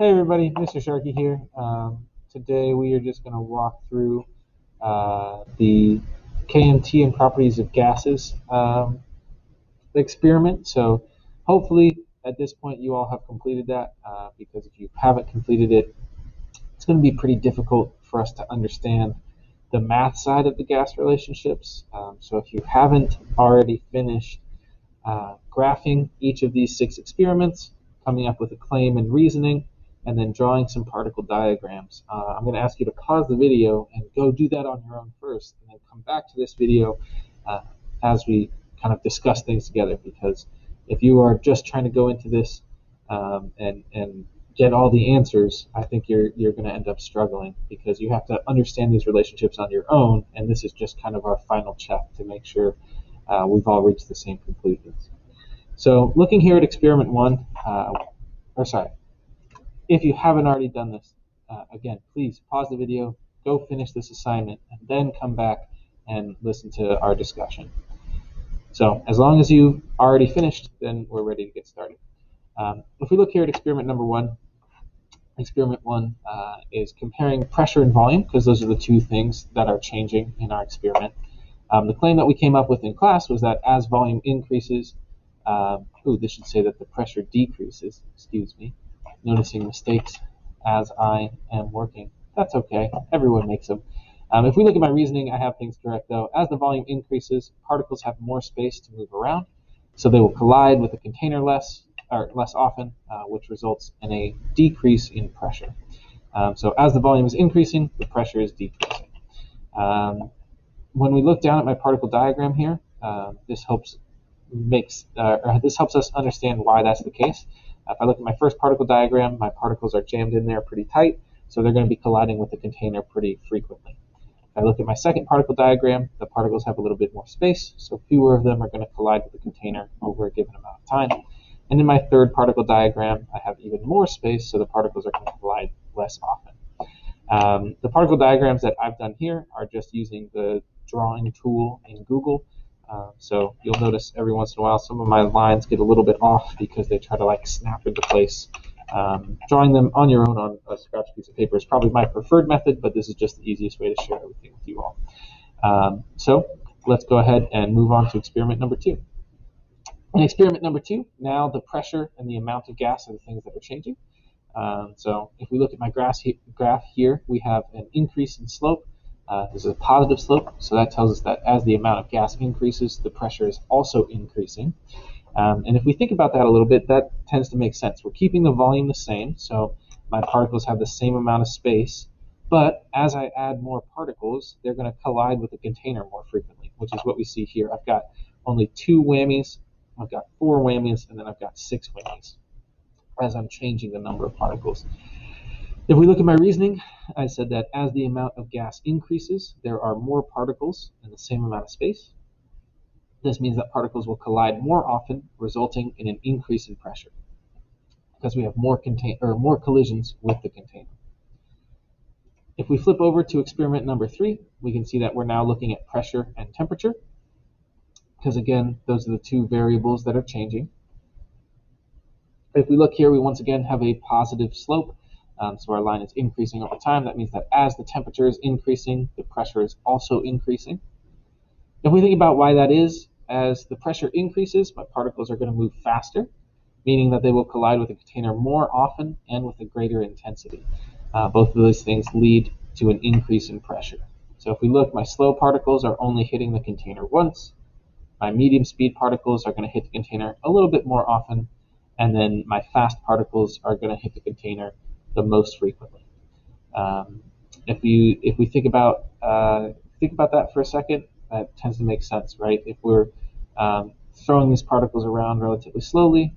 Hey everybody, Mr. Sharkey here. Today we are just going to walk through the KMT and properties of gases experiment. So hopefully at this point you all have completed that because if you haven't completed it, it's going to be pretty difficult for us to understand the math side of the gas relationships. So if you haven't already finished graphing each of these 6 experiments, coming up with a claim and reasoning, and then drawing some particle diagrams. I'm going to ask you to pause the video and go do that on your own first, and then come back to this video uh, as we kind of discuss things together. Because if you are just trying to go into this and get all the answers, I think you're going to end up struggling because you have to understand these relationships on your own, and this is just kind of our final check to make sure we've all reached the same conclusions. So looking here at experiment 1, or sorry, if you haven't already done this, again, please pause the video, go finish this assignment, and then come back and listen to our discussion. So as long as you've already finished, then we're ready to get started. If we look here at experiment number 1, experiment 1 is comparing pressure and volume, because those are the 2 things that are changing in our experiment. The claim that we came up with in class was that as volume increases, this should say that the pressure decreases, excuse me, noticing mistakes as I am working. That's okay, everyone makes them. If we look at my reasoning, I have things correct though. As the volume increases, particles have more space to move around, so they will collide with the container less often, which results in a decrease in pressure. So as the volume is increasing, the pressure is decreasing. When we look down at my particle diagram here, this helps us understand why that's the case. If I look at my first particle diagram, my particles are jammed in there pretty tight, so they're going to be colliding with the container pretty frequently. If I look at my second particle diagram, the particles have a little bit more space, so fewer of them are going to collide with the container over a given amount of time. And in my third particle diagram, I have even more space, so the particles are going to collide less often. The particle diagrams that I've done here are just using the drawing tool in Google. So you'll notice every once in a while some of my lines get a little bit off because they try to like snap into place. Drawing them on your own on a scratch piece of paper is probably my preferred method, but this is just the easiest way to share everything with you all. So let's go ahead and move on to experiment number 2. In experiment number 2, now the pressure and the amount of gas are the things that are changing. So if we look at my graph here, we have an increase in slope. This is a positive slope, so that tells us that as the amount of gas increases, the pressure is also increasing. And if we think about that a little bit, that tends to make sense. We're keeping the volume the same, so my particles have the same amount of space, but as I add more particles, they're going to collide with the container more frequently, which is what we see here. I've got only 2 whammies, I've got 4 whammies, and then I've got 6 whammies as I'm changing the number of particles. If we look at my reasoning, I said that as the amount of gas increases, there are more particles in the same amount of space. This means that particles will collide more often, resulting in an increase in pressure because we have more collisions with the container. If we flip over to experiment number 3, we can see that we're now looking at pressure and temperature because, again, those are the 2 variables that are changing. If we look here, we once again have a positive slope. So our line is increasing over time. That means that as the temperature is increasing, the pressure is also increasing. If we think about why that is, as the pressure increases, my particles are going to move faster, meaning that they will collide with the container more often and with a greater intensity. Both of those things lead to an increase in pressure. So if we look, my slow particles are only hitting the container once. My medium speed particles are going to hit the container a little bit more often, and then my fast particles are going to hit the container the most frequently. If we think about that for a second, that tends to make sense, right? If we're throwing these particles around relatively slowly,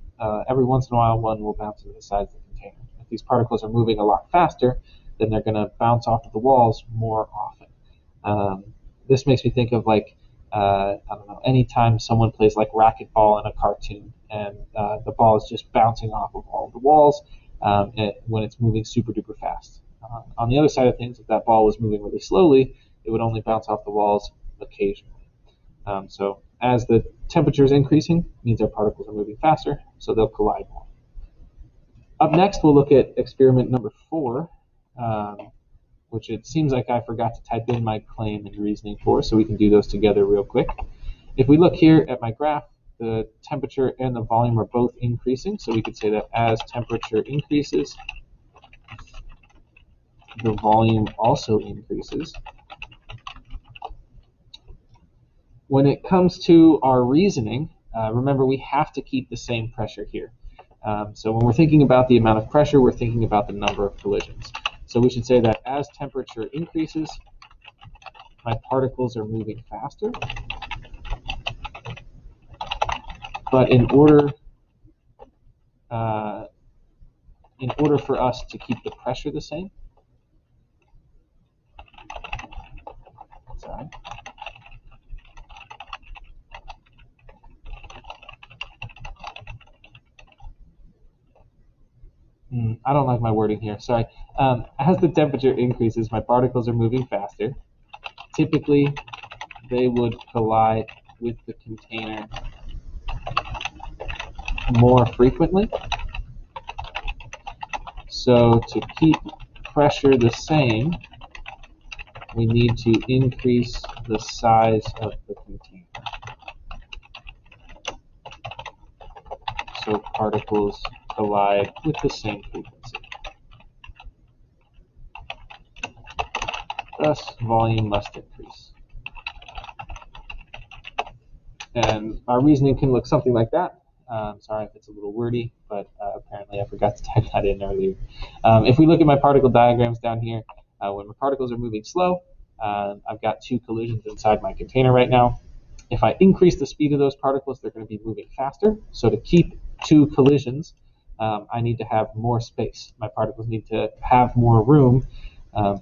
every once in a while one will bounce into the sides of the container. If these particles are moving a lot faster, then they're going to bounce off of the walls more often. This makes me think of like I don't know, anytime someone plays like racquetball in a cartoon and the ball is just bouncing off of all the walls when it's moving super duper fast. On the other side of things, if that ball was moving really slowly, it would only bounce off the walls occasionally. So as the temperature is increasing, it means our particles are moving faster, so they'll collide more. Up next, we'll look at experiment number 4, which it seems like I forgot to type in my claim and reasoning for, so we can do those together real quick. If we look here at my graph, the temperature and the volume are both increasing, so we could say that as temperature increases, the volume also increases. When it comes to our reasoning, remember we have to keep the same pressure here. So when we're thinking about the amount of pressure, we're thinking about the number of collisions. So we should say that as temperature increases, my particles are moving faster. But in order for us to keep the pressure the same, sorry, I don't like my wording here, sorry. As the temperature increases, my particles are moving faster. Typically, they would collide with the container more frequently. So to keep pressure the same, we need to increase the size of the container. So particles collide with the same frequency. Thus, volume must increase. And our reasoning can look something like that. Sorry if it's a little wordy, but apparently I forgot to type that in earlier. If we look at my particle diagrams down here, when my particles are moving slow, I've got 2 collisions inside my container right now. If I increase the speed of those particles, they're going to be moving faster. So to keep 2 collisions, I need to have more space. My particles need to have more room.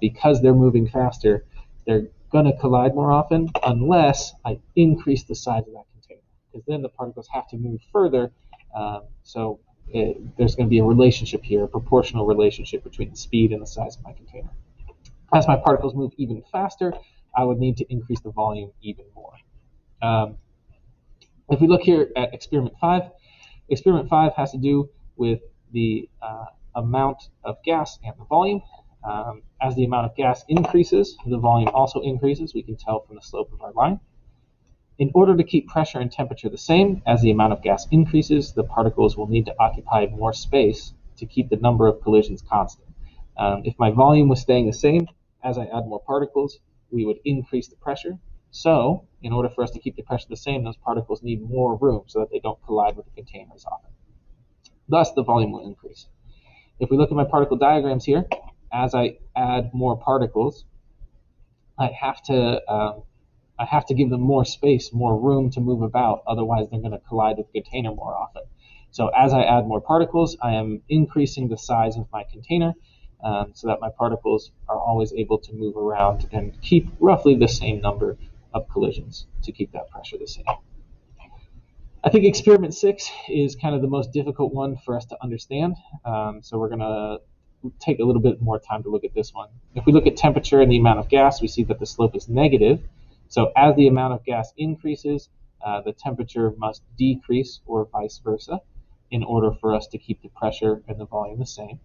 Because they're moving faster, they're going to collide more often unless I increase the size of that container, because then the particles have to move further. There's going to be a relationship here, a proportional relationship between the speed and the size of my container. As my particles move even faster, I would need to increase the volume even more. If we look here at experiment 5 has to do with the amount of gas and the volume. As the amount of gas increases, the volume also increases. We can tell from the slope of our line. In order to keep pressure and temperature the same, as the amount of gas increases, the particles will need to occupy more space to keep the number of collisions constant. If my volume was staying the same, as I add more particles, we would increase the pressure. So, in order for us to keep the pressure the same, those particles need more room so that they don't collide with the container as often. Thus, the volume will increase. If we look at my particle diagrams here, as I add more particles, I have to give them more space, more room to move about, otherwise they're going to collide with the container more often. So as I add more particles, I am increasing the size of my container so that my particles are always able to move around and keep roughly the same number of collisions to keep that pressure the same. I think experiment 6 is kind of the most difficult one for us to understand, so we're going to take a little bit more time to look at this one. If we look at temperature and the amount of gas, we see that the slope is negative. So as the amount of gas increases, the temperature must decrease, or vice versa, in order for us to keep the pressure and the volume the same.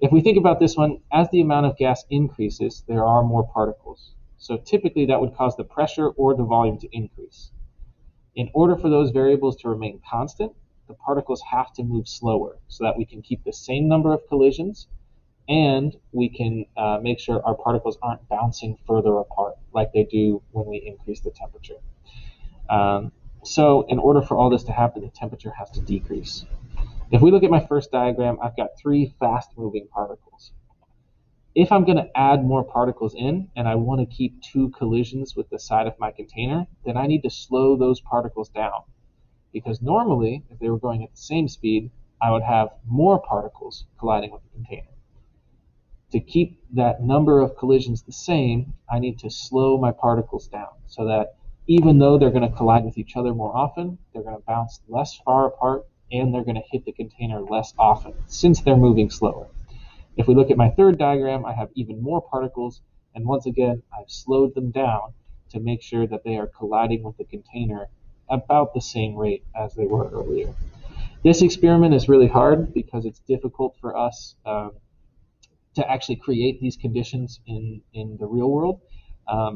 If we think about this one, as the amount of gas increases, there are more particles. So typically that would cause the pressure or the volume to increase. In order for those variables to remain constant, the particles have to move slower so that we can keep the same number of collisions, and we can make sure our particles aren't bouncing further apart like they do when we increase the temperature. So in order for all this to happen, the temperature has to decrease. If we look at my first diagram, I've got 3 fast-moving particles. If I'm going to add more particles in and I want to keep 2 collisions with the side of my container, then I need to slow those particles down. Because normally, if they were going at the same speed, I would have more particles colliding with the container. To keep that number of collisions the same, I need to slow my particles down so that even though they're going to collide with each other more often, they're going to bounce less far apart and they're going to hit the container less often since they're moving slower. If we look at my third diagram, I have even more particles, and once again, I've slowed them down to make sure that they are colliding with the container about the same rate as they were earlier. This experiment is really hard because it's difficult for us to actually create these conditions in the real world.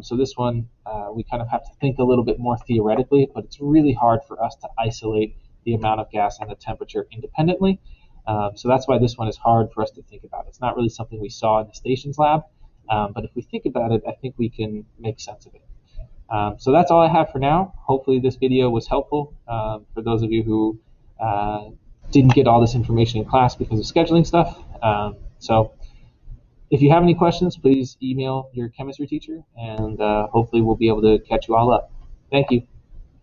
So this one, we kind of have to think a little bit more theoretically, but it's really hard for us to isolate the amount of gas and the temperature independently. So that's why this one is hard for us to think about. It's not really something we saw in the stations lab, but if we think about it, I think we can make sense of it. So that's all I have for now. Hopefully this video was helpful for those of you who didn't get all this information in class because of scheduling stuff. So if you have any questions, please email your chemistry teacher, and hopefully we'll be able to catch you all up. Thank you.